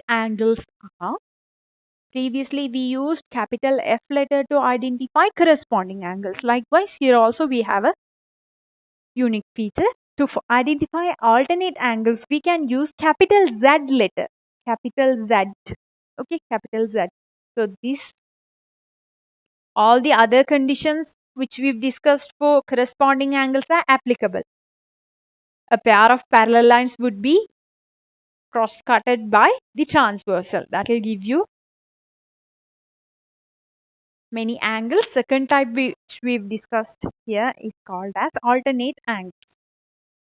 angles are, previously we used capital F letter to identify corresponding angles. Likewise, here also we have a unique feature. To identify alternate angles, we can use capital Z letter. Capital Z. Okay, capital Z. So this, all the other conditions which we've discussed for corresponding angles are applicable. A pair of parallel lines would be cross-cutted by the transversal. That will give you many angles. Second type which we've discussed here is called as alternate angles.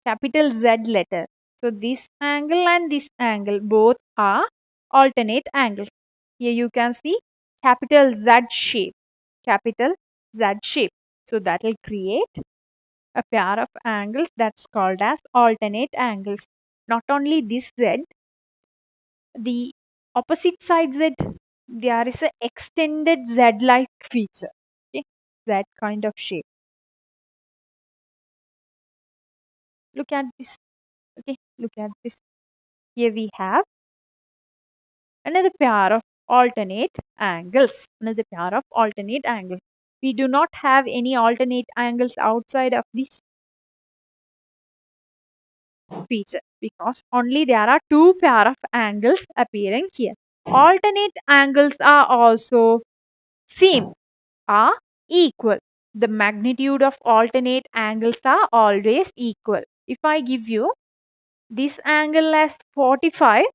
Capital Z letter. So this angle and this angle both are alternate angles. Here you can see capital Z shape. Capital Z shape. So that will create a pair of angles that's called as alternate angles. Not only this Z, the opposite side Z, there is a extended Z-like feature. Okay, Z kind of shape. Look at this. Okay, look at this. Here we have another pair of alternate angles. Another pair of alternate angles. We do not have any alternate angles outside of this feature because only there are two pair of angles appearing here. Alternate angles are also same, are equal. The magnitude of alternate angles are always equal. If I give you this angle as 45,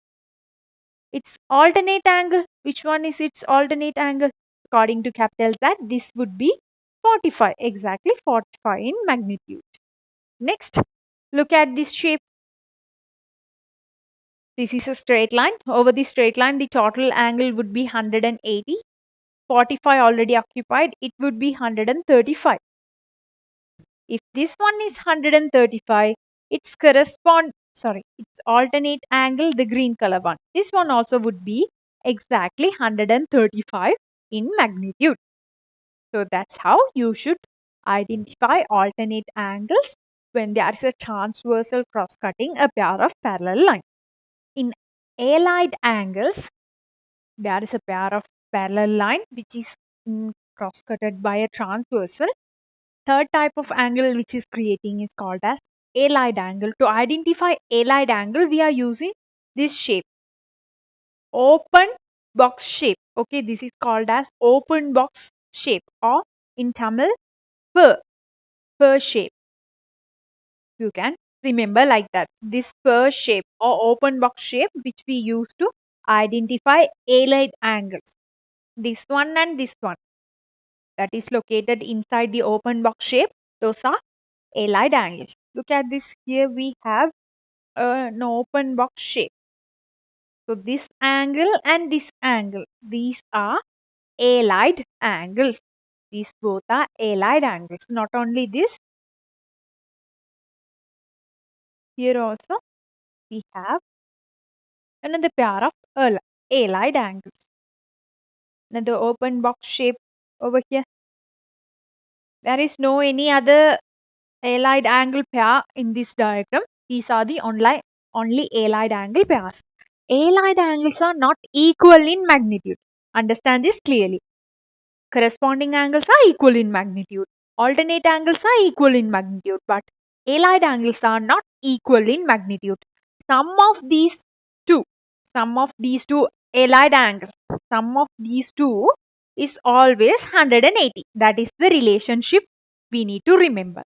its alternate angle, which one is its alternate angle? According to capital Z, this would be 45, exactly 45 in magnitude. Next, look at this shape. This is a straight line. Over the straight line, the total angle would be 180. 45 already occupied, it would be 135. If this one is 135, its alternate angle, the green color one. This one also would be exactly 135 in magnitude. So that's how you should identify alternate angles when there is a transversal cross-cutting a pair of parallel lines. In allied angles, there is a pair of parallel line which is cross-cutted by a transversal. Third type of angle which is creating is called as allied angle. To identify allied angle, we are using this shape, open box shape. Okay, this is called as open box shape, or in Tamil, per shape. You can remember like that. This per shape or open box shape which we use to identify allied angles. This one and this one, that is located inside the open box shape, those are allied angles. Look at this. Here we have an open box shape. So this angle and this angle, these are allied angles. These both are allied angles. Not only this, here also we have another pair of allied angles. Another open box shape over here. There is no any other allied angle pair in this diagram. These are the only allied angle pairs. Allied angles are not equal in magnitude. Understand this clearly. Corresponding angles are equal in magnitude. Alternate angles are equal in magnitude, but allied angles are not equal in magnitude. Sum of these two, sum of these two allied angles, sum of these two is always 180. That is the relationship we need to remember.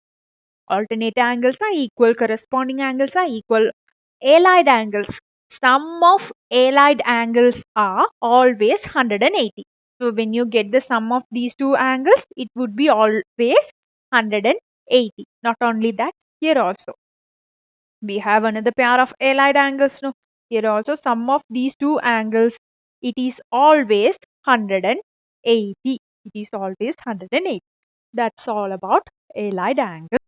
Alternate angles are equal, corresponding angles are equal. Allied angles, sum of allied angles are always 180. So when you get the sum of these two angles, it would be always 180. Not only that, here also we have another pair of allied angles. No, here also sum of these two angles, it is always 180. It is always 180. That's all about allied angles.